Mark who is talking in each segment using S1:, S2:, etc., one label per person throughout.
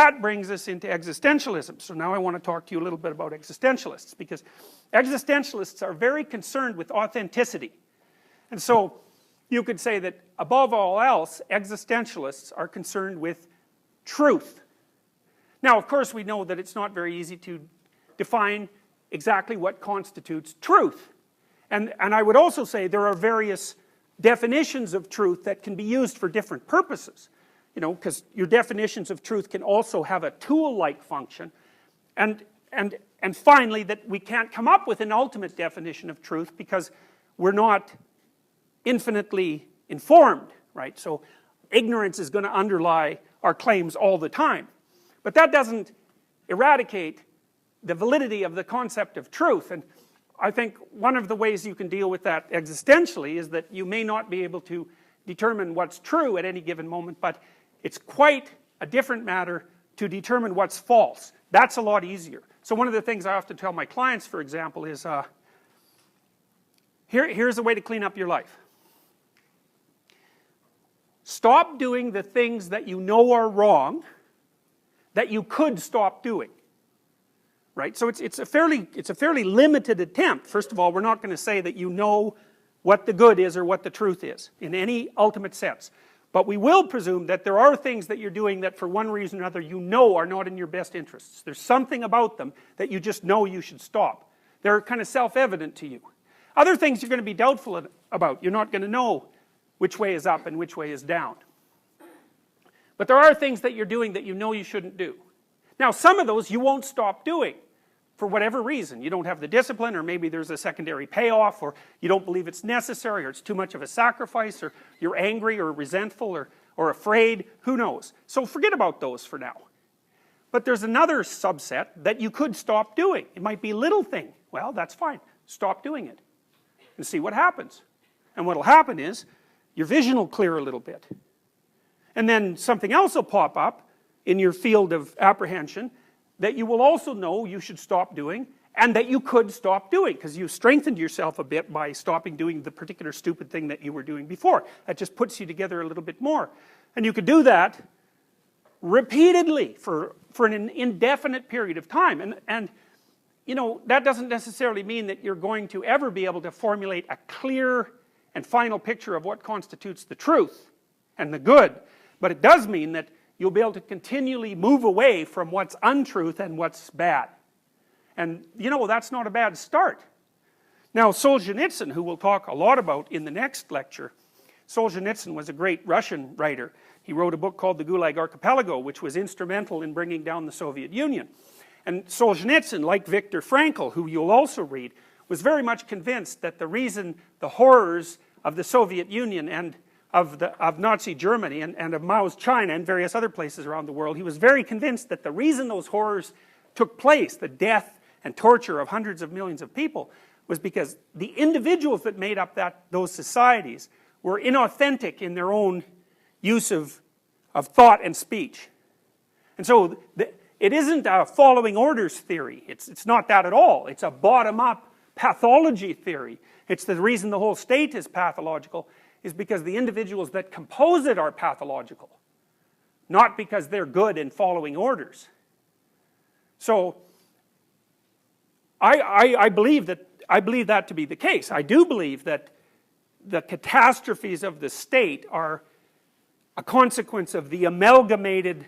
S1: that brings us into existentialism. So now I want to talk to you a little bit about existentialists, because existentialists are very concerned with authenticity. And so you could say that above all else, existentialists are concerned with truth. Now, of course, we know that it's not very easy to define exactly what constitutes truth. And I would also say there are various definitions of truth that can be used for different purposes. You know, because your definitions of truth can also have a tool-like function. And finally, that we can't come up with an ultimate definition of truth because we're not infinitely informed, right? So ignorance is going to underlie our claims all the time. But that doesn't eradicate the validity of the concept of truth. And I think one of the ways you can deal with that existentially is that you may not be able to determine what's true at any given moment, but it's quite a different matter to determine what's false. That's a lot easier. So one of the things I often tell my clients, for example, is here's a way to clean up your life. Stop doing the things that you know are wrong that you could stop doing. Right? So it's a fairly limited attempt. First of all, we're not going to say that you know what the good is or what the truth is in any ultimate sense. But we will presume that there are things that you're doing that for one reason or another you know are not in your best interests. There's something about them that you just know you should stop. They're kind of self-evident to you. Other things you're going to be doubtful about. You're not going to know which way is up and which way is down. But there are things that you're doing that you know you shouldn't do. Now, some of those you won't stop doing for whatever reason. You don't have the discipline, or maybe there's a secondary payoff, or you don't believe it's necessary, or it's too much of a sacrifice, or you're angry or resentful or afraid, who knows. So forget about those for now. But there's another subset that you could stop doing. It might be a little thing. Well, that's fine. Stop doing it and see what happens. And what will happen is your vision will clear a little bit. And then something else will pop up in your field of apprehension that you will also know you should stop doing, and that you could stop doing, because you've strengthened yourself a bit by stopping doing the particular stupid thing that you were doing before. That just puts you together a little bit more. And you could do that repeatedly for an indefinite period of time. And you know, that doesn't necessarily mean that you're going to ever be able to formulate a clear and final picture of what constitutes the truth and the good. But it does mean that you'll be able to continually move away from what's untruth and what's bad. And, you know, that's not a bad start. Now, Solzhenitsyn, who we'll talk a lot about in the next lecture, Solzhenitsyn was a great Russian writer. He wrote a book called The Gulag Archipelago, which was instrumental in bringing down the Soviet Union. And Solzhenitsyn, like Viktor Frankl, who you'll also read, was very much convinced that the reason the horrors of the Soviet Union and of Nazi Germany and of Mao's China and various other places around the world, he was very convinced that the reason those horrors took place, the death and torture of hundreds of millions of people, was because the individuals that made up those societies were inauthentic in their own use of thought and speech. And so it isn't a following orders theory. It's not that at all. It's a bottom-up pathology theory. It's the reason the whole state is pathological is because the individuals that compose it are pathological, not because they're good in following orders. So I believe that to be the case. I do believe that the catastrophes of the state are a consequence of the amalgamated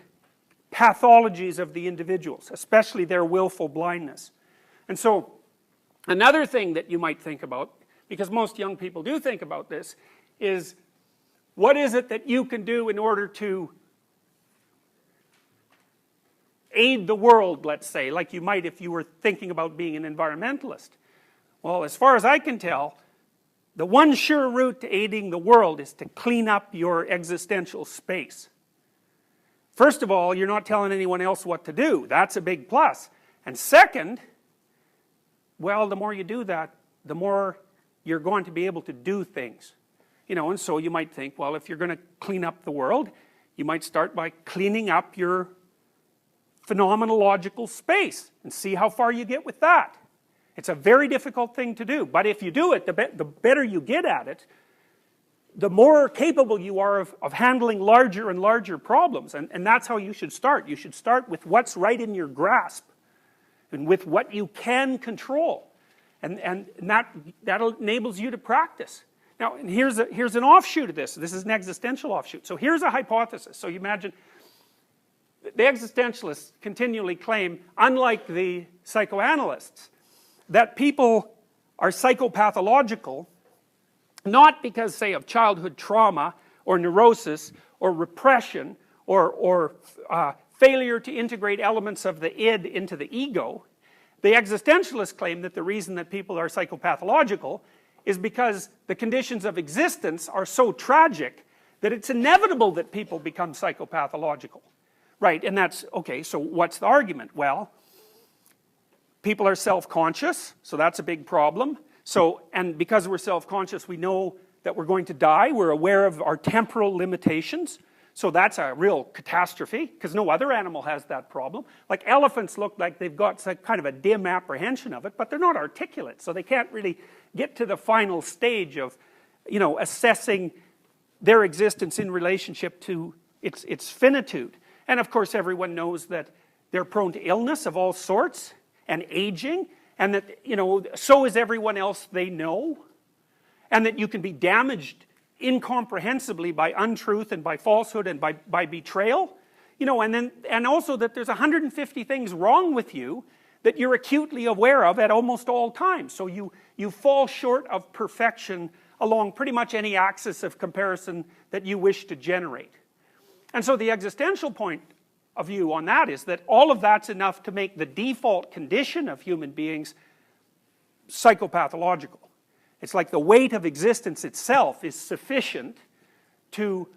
S1: pathologies of the individuals, especially their willful blindness. And so another thing that you might think about, because most young people do think about this, is what is it that you can do in order to aid the world, let's say, like you might if you were thinking about being an environmentalist. Well, as far as I can tell, the one sure route to aiding the world is to clean up your existential space. First of all, you're not telling anyone else what to do. That's a big plus. And second, well, the more you do that, the more you're going to be able to do things. You know, and so you might think, well, if you're going to clean up the world, you might start by cleaning up your phenomenological space and see how far you get with that. It's a very difficult thing to do, but if you do it, the better you get at it, the more capable you are of handling larger and larger problems. And that's how you should start. You should start with what's right in your grasp and with what you can control. And that enables you to practice. Now, and here's an offshoot of this. This is an existential offshoot. So here's a hypothesis. So you imagine the existentialists continually claim, unlike the psychoanalysts, that people are psychopathological not because, say, of childhood trauma or neurosis or repression or failure to integrate elements of the id into the ego. The existentialists claim that the reason that people are psychopathological is because the conditions of existence are so tragic that it's inevitable that people become psychopathological. Right, and that's, okay, so what's the argument? Well, people are self-conscious, so that's a big problem. So, and because we're self-conscious, we know that we're going to die. We're aware of our temporal limitations. So that's a real catastrophe, because no other animal has that problem. Like elephants look like they've got some kind of a dim apprehension of it, but they're not articulate, so they can't really get to the final stage of, you know, assessing their existence in relationship to its finitude. And of course everyone knows that they're prone to illness of all sorts, and aging, and that, you know, so is everyone else they know, and that you can be damaged incomprehensibly by untruth and by falsehood and by betrayal, you know, and also that there's 150 things wrong with you that you're acutely aware of at almost all times. So you fall short of perfection along pretty much any axis of comparison that you wish to generate. And so the existential point of view on that is that all of that's enough to make the default condition of human beings psychopathological. It's like the weight of existence itself is sufficient to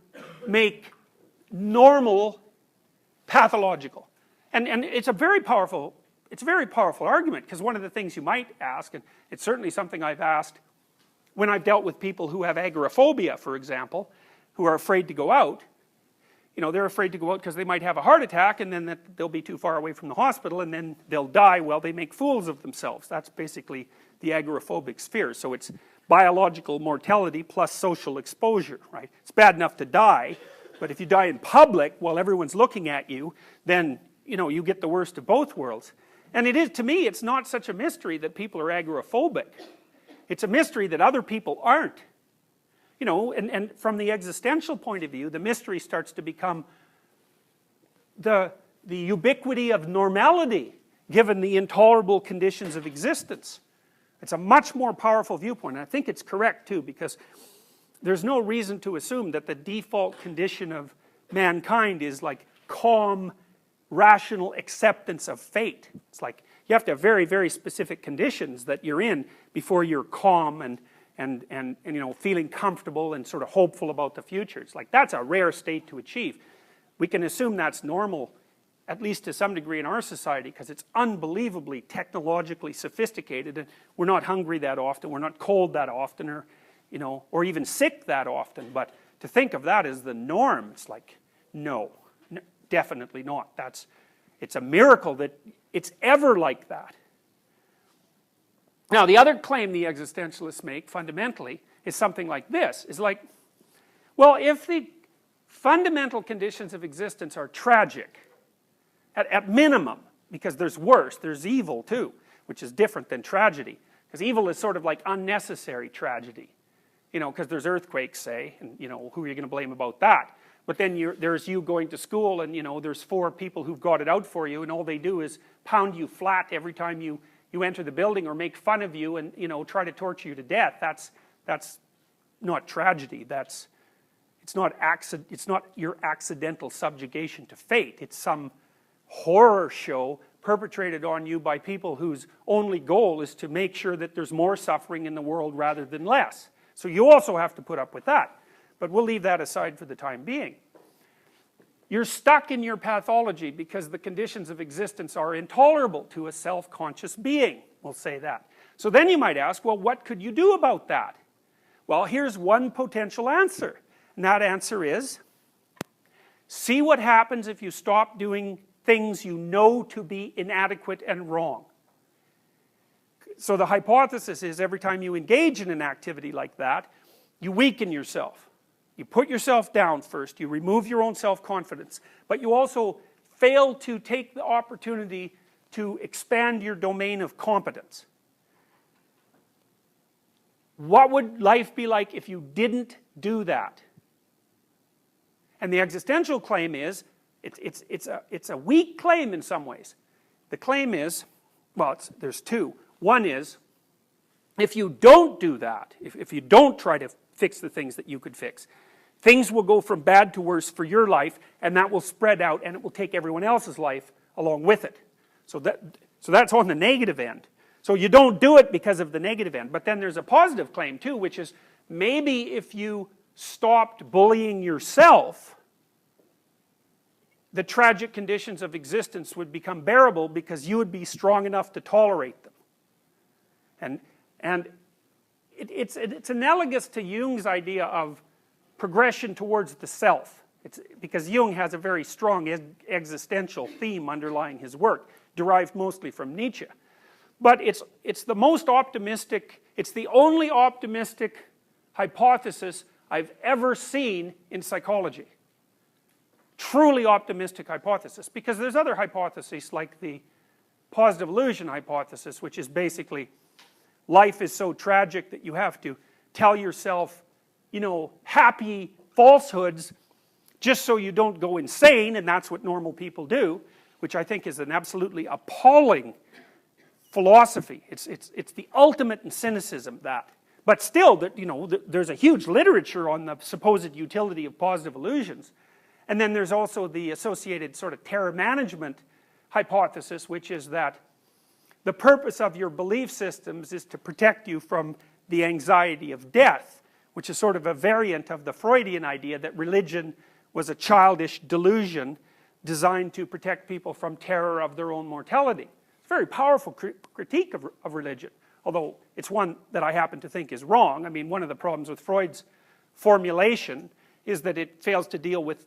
S1: make normal pathological. And it's a very powerful argument, because one of the things you might ask, and it's certainly something I've asked when I've dealt with people who have agoraphobia, for example, who are afraid to go out. You know, they're afraid to go out because they might have a heart attack, and then they'll be too far away from the hospital, and then they'll die while they make fools of themselves. That's basically the agoraphobic sphere. So it's biological mortality plus social exposure, right? It's bad enough to die, but if you die in public while everyone's looking at you, then, you know, you get the worst of both worlds. And it is, to me, it's not such a mystery that people are agoraphobic. It's a mystery that other people aren't. You know, and from the existential point of view, the mystery starts to become the ubiquity of normality, given the intolerable conditions of existence. It's a much more powerful viewpoint, and I think it's correct too, because there's no reason to assume that the default condition of mankind is like calm, rational acceptance of fate. It's like you have to have very, very specific conditions that you're in before you're calm and you know, feeling comfortable and sort of hopeful about the future. It's like that's a rare state to achieve. We can assume that's normal, at least to some degree in our society, because it's unbelievably technologically sophisticated, and we're not hungry that often, we're not cold that often, or, you know, or even sick that often. But to think of that as the norm, it's like, no, definitely not. It's a miracle that it's ever like that. Now, the other claim the existentialists make, fundamentally, is something like this. Is like, well, if the fundamental conditions of existence are tragic, at minimum, because there's worse, there's evil too, which is different than tragedy. Because evil is sort of like unnecessary tragedy. You know, because there's earthquakes, say, and, you know, who are you going to blame about that? But then there's you going to school, and, you know, there's 4 people who've got it out for you, and all they do is pound you flat every time you enter the building, or make fun of you and, you know, try to torture you to death. That's not tragedy. It's not your accidental subjugation to fate. It's some horror show perpetrated on you by people whose only goal is to make sure that there's more suffering in the world rather than less. So you also have to put up with that. But we'll leave that aside for the time being. You're stuck in your pathology because the conditions of existence are intolerable to a self-conscious being. We'll say that. So then you might ask, well, what could you do about that? Well, here's one potential answer. And that answer is, see what happens if you stop doing things you know to be inadequate and wrong. So the hypothesis is every time you engage in an activity like that, you weaken yourself. You put yourself down first, you remove your own self-confidence, but you also fail to take the opportunity to expand your domain of competence. What would life be like if you didn't do that? And the existential claim is, it's a weak claim in some ways. The claim is, well, there's two. One is, if you don't do that, if you don't try to fix the things that you could fix, things will go from bad to worse for your life, and that will spread out, and it will take everyone else's life along with it. So that's on the negative end. So you don't do it because of the negative end. But then there's a positive claim too, which is maybe if you stopped bullying yourself, the tragic conditions of existence would become bearable because you would be strong enough to tolerate them. And it's analogous to Jung's idea of progression towards the self. Because Jung has a very strong existential theme underlying his work, derived mostly from Nietzsche. But it's the most optimistic, it's the only optimistic hypothesis I've ever seen in psychology. Truly optimistic hypothesis, because there's other hypotheses like the positive illusion hypothesis, which is basically life is so tragic that you have to tell yourself, you know, happy falsehoods just so you don't go insane, and that's what normal people do, which I think is an absolutely appalling philosophy. It's the ultimate in cynicism, that. But still, you know, there's a huge literature on the supposed utility of positive illusions. And then there's also the associated sort of terror management hypothesis, which is that the purpose of your belief systems is to protect you from the anxiety of death, which is sort of a variant of the Freudian idea that religion was a childish delusion designed to protect people from terror of their own mortality. It's a very powerful critique of religion, although it's one that I happen to think is wrong. I mean, one of the problems with Freud's formulation is that it fails to deal with,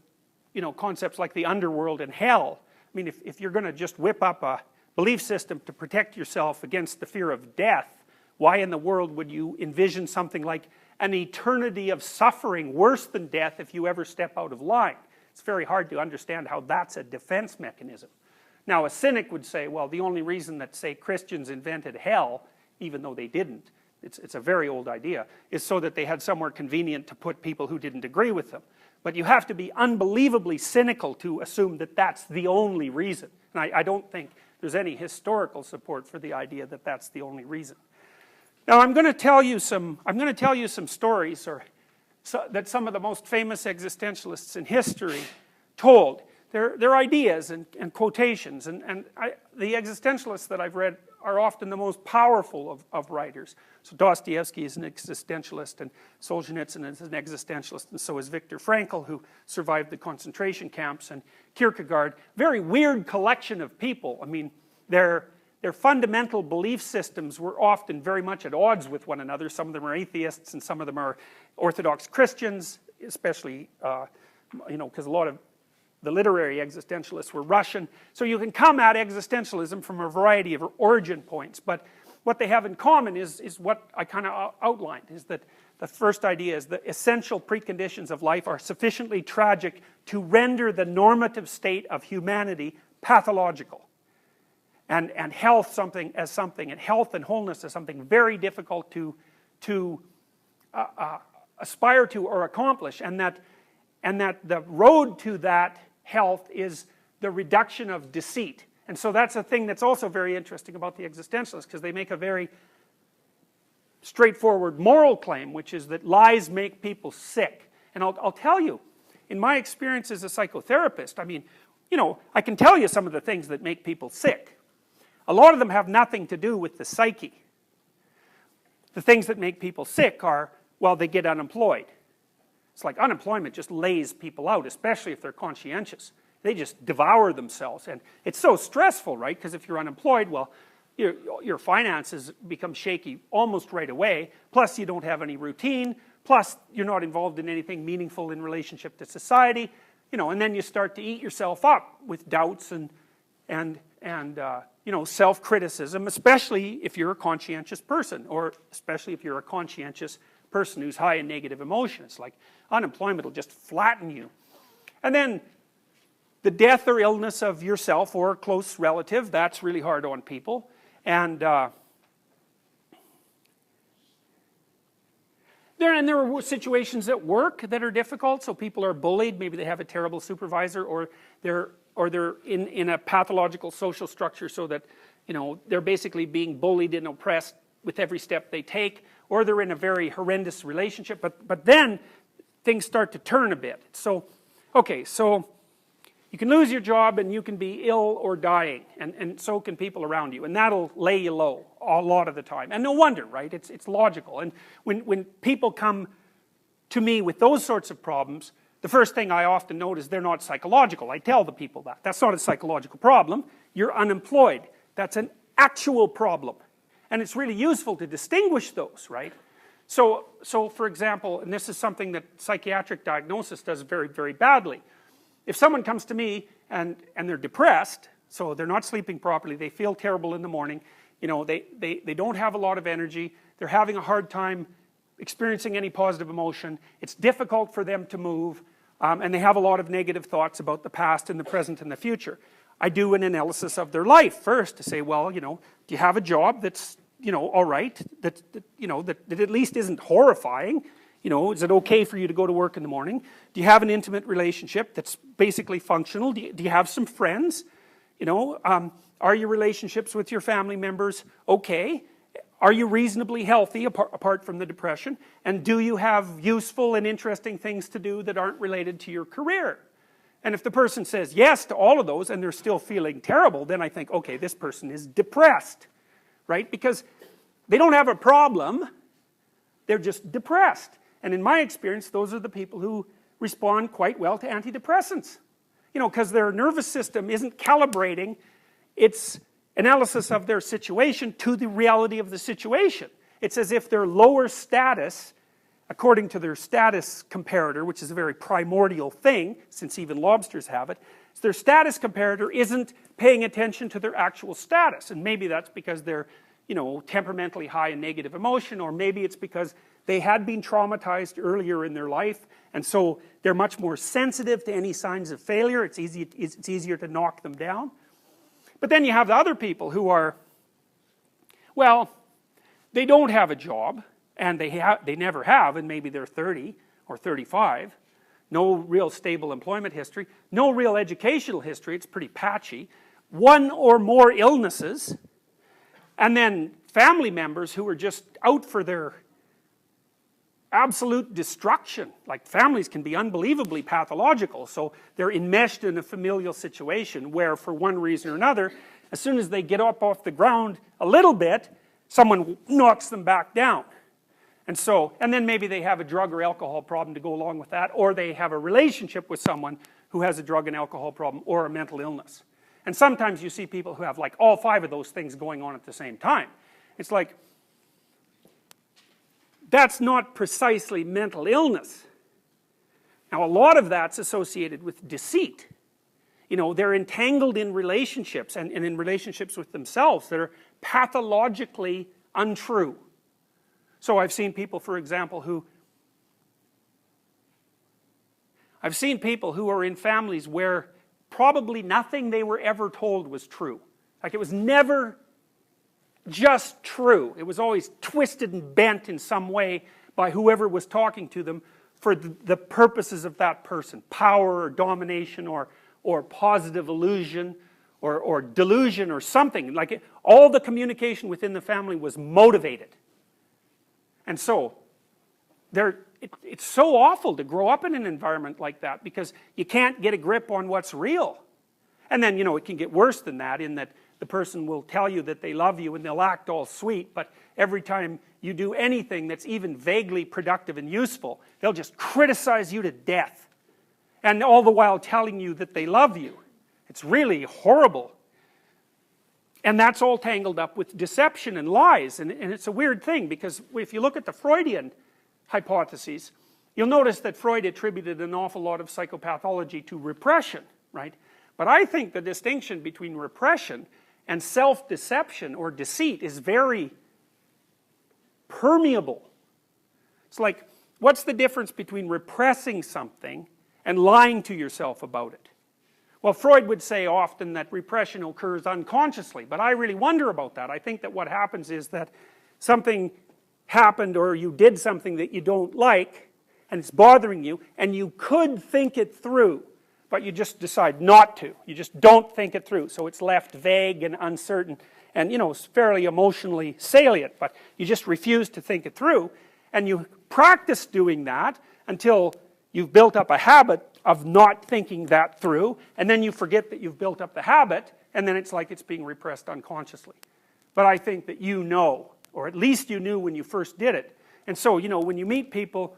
S1: you know, concepts like the underworld and hell. I mean, if you're going to just whip up a belief system to protect yourself against the fear of death, why in the world would you envision something like an eternity of suffering worse than death if you ever step out of line? It's very hard to understand how that's a defense mechanism. Now, a cynic would say, well, the only reason that, say, Christians invented hell, even though they didn't, it's a very old idea, is so that they had somewhere convenient to put people who didn't agree with them. But you have to be unbelievably cynical to assume that that's the only reason. And I don't think there's any historical support for the idea that that's the only reason. Now I'm going to tell you some stories that some of the most famous existentialists in history told. They're ideas and quotations, and the existentialists that I've read are often the most powerful of writers. So Dostoevsky is an existentialist, and Solzhenitsyn is an existentialist, and so is Viktor Frankl, who survived the concentration camps, and Kierkegaard. Very weird collection of people. I mean, their fundamental belief systems were often very much at odds with one another. Some of them are atheists, and some of them are Orthodox Christians, especially, you know, because a lot of the literary existentialists were Russian. So you can come at existentialism from a variety of origin points, but what they have in common is what I kind of outlined, is that the first idea is the essential preconditions of life are sufficiently tragic to render the normative state of humanity pathological. And health and health and wholeness as something very difficult to aspire to or accomplish, and that the road to that health is the reduction of deceit. And so that's a thing that's also very interesting about the existentialists, because they make a very straightforward moral claim, which is that lies make people sick. And I'll tell you, in my experience as a psychotherapist, I mean, you know, I can tell you some of the things that make people sick. A lot of them have nothing to do with the psyche. The things that make people sick are, well, they get unemployed. It's like unemployment just lays people out, especially if they're conscientious. They just devour themselves, and it's so stressful, right? Because if you're unemployed, well, your finances become shaky almost right away, plus you don't have any routine, plus you're not involved in anything meaningful in relationship to society, you know, and then you start to eat yourself up with doubts and you know, self-criticism, especially if you're a conscientious person, or especially if you're a conscientious person who's high in negative emotion. It's like unemployment will just flatten you. And then the death or illness of yourself or a close relative, that's really hard on people. And there are situations at work that are difficult. So people are bullied. Maybe they have a terrible supervisor, or they're in a pathological social structure, so that, you know, they're basically being bullied and oppressed with every step they take, or they're in a very horrendous relationship. But then things start to turn a bit. So, okay, so you can lose your job and you can be ill or dying, and so can people around you, and that'll lay you low a lot of the time. And no wonder, right? It's logical. And when people come to me with those sorts of problems, the first thing I often note is they're not psychological. I tell the people that. That's not a psychological problem. You're unemployed. That's an actual problem. And it's really useful to distinguish those, right? So for example, and this is something that psychiatric diagnosis does very, very badly. If someone comes to me and they're depressed, so they're not sleeping properly, they feel terrible in the morning, you know, they don't have a lot of energy, they're having a hard time experiencing any positive emotion, it's difficult for them to move, and they have a lot of negative thoughts about the past and the present and the future. I do an analysis of their life first to say, well, you know, do you have a job that's, you know, all right, that at least isn't horrifying? You know, is it okay for you to go to work in the morning? Do you have an intimate relationship that's basically functional? Do you have some friends? You know, are your relationships with your family members okay? Are you reasonably healthy apart from the depression? And do you have useful and interesting things to do that aren't related to your career? And if the person says yes to all of those and they're still feeling terrible, then I think, okay, this person is depressed, right? Because they don't have a problem, they're just depressed. And in my experience, those are the people who respond quite well to antidepressants. You know, because their nervous system isn't calibrating its analysis of their situation to the reality of the situation. It's as if their lower status, according to their status comparator, which is a very primordial thing, since even lobsters have it, so their status comparator isn't paying attention to their actual status. And maybe that's because they're, you know, temperamentally high in negative emotion, or maybe it's because they had been traumatized earlier in their life, and so they're much more sensitive to any signs of failure. It's easier to knock them down. But then you have the other people who are, well, they don't have a job, and they never have, and maybe they're 30 or 35, no real stable employment history, no real educational history, it's pretty patchy, one or more illnesses, and then family members who are just out for their absolute destruction. Like, families can be unbelievably pathological, so they're enmeshed in a familial situation where, for one reason or another, as soon as they get up off the ground a little bit, someone knocks them back down. And then maybe they have a drug or alcohol problem to go along with that, or they have a relationship with someone who has a drug and alcohol problem or a mental illness. And sometimes you see people who have like all 5 of those things going on at the same time. It's like, that's not precisely mental illness. Now, a lot of that's associated with deceit. You know, they're entangled in relationships and in relationships with themselves that are pathologically untrue. So I've seen people, for example, who are in families where probably nothing they were ever told was true. Like, it was never just true. It was always twisted and bent in some way by whoever was talking to them for the purposes of that person. Power or domination or positive illusion or delusion or something. Like, all the communication within the family was motivated. And so, it's so awful to grow up in an environment like that, because you can't get a grip on what's real. And then, you know, it can get worse than that, in that the person will tell you that they love you and they'll act all sweet, but every time you do anything that's even vaguely productive and useful, they'll just criticize you to death. And all the while telling you that they love you. It's really horrible. And that's all tangled up with deception and lies. And it's a weird thing, because if you look at the Freudian hypotheses, you'll notice that Freud attributed an awful lot of psychopathology to repression, right? But I think the distinction between repression and self-deception or deceit is very permeable. It's like, what's the difference between repressing something and lying to yourself about it? Well, Freud would say often that repression occurs unconsciously, but I really wonder about that. I think that what happens is that something happened, or you did something that you don't like, and it's bothering you, and you could think it through, but you just decide not to. You just don't think it through, so it's left vague and uncertain, and it's fairly emotionally salient, but you just refuse to think it through, and you practice doing that until you've built up a habit of not thinking that through, and then you forget that you've built up the habit, and then it's like it's being repressed unconsciously. But I think that or at least you knew when you first did it. And so, when you meet people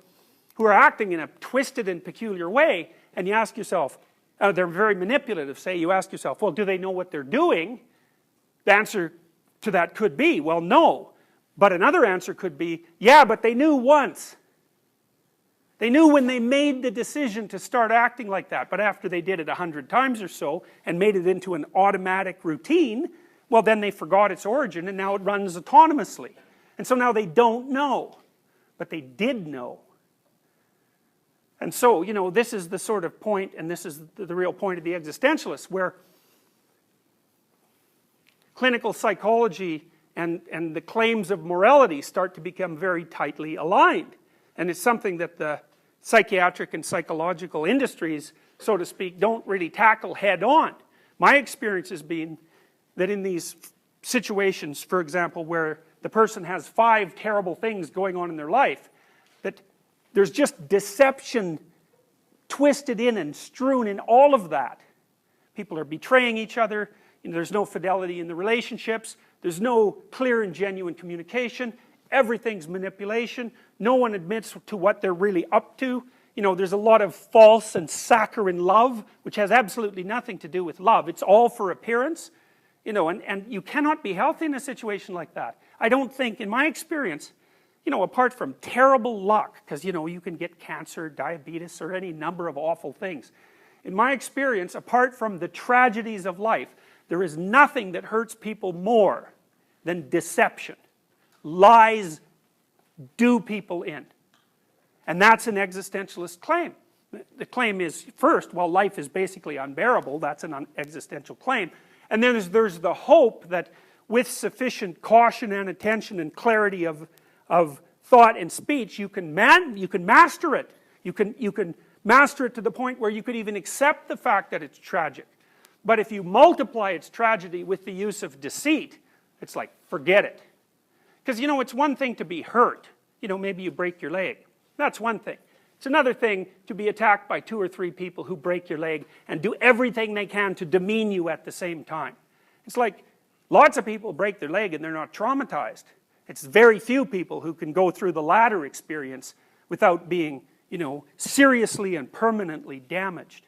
S1: who are acting in a twisted and peculiar way, and you ask yourself, they're very manipulative, say, you ask yourself, well, do they know what they're doing? The answer to that could be, well, no. But another answer could be, yeah, but they knew once. They knew when they made the decision to start acting like that, but after they did it 100 times or so, and made it into an automatic routine, well, then they forgot its origin, and now it runs autonomously. And so now they don't know, but they did know. And so, this is the sort of point, and this is the real point of the existentialists, where clinical psychology and the claims of morality start to become very tightly aligned. And it's something that the psychiatric and psychological industries, so to speak, don't really tackle head on. My experience has been that in these situations, for example, where the person has 5 terrible things going on in their life, that there's just deception twisted in and strewn in all of that. People are betraying each other, there's no fidelity in the relationships, there's no clear and genuine communication, everything's manipulation, no one admits to what they're really up to. There's a lot of false and saccharine love, which has absolutely nothing to do with love. It's all for appearance. And you cannot be healthy in a situation like that. I don't think, in my experience, apart from terrible luck, because, you can get cancer, diabetes, or any number of awful things. In my experience, apart from the tragedies of life, there is nothing that hurts people more than deception. Lies do people in. And that's an existentialist claim. The claim is, first, well, life is basically unbearable. That's an existential claim. And then there's the hope that with sufficient caution and attention and clarity of thought and speech, you can master it. You can master it to the point where you could even accept the fact that it's tragic. But if you multiply its tragedy with the use of deceit, it's like, forget it. Because, it's one thing to be hurt. Maybe you break your leg. That's one thing. It's another thing to be attacked by 2 or 3 people who break your leg and do everything they can to demean you at the same time. It's like, lots of people break their leg and they're not traumatized. It's very few people who can go through the latter experience without being, seriously and permanently damaged.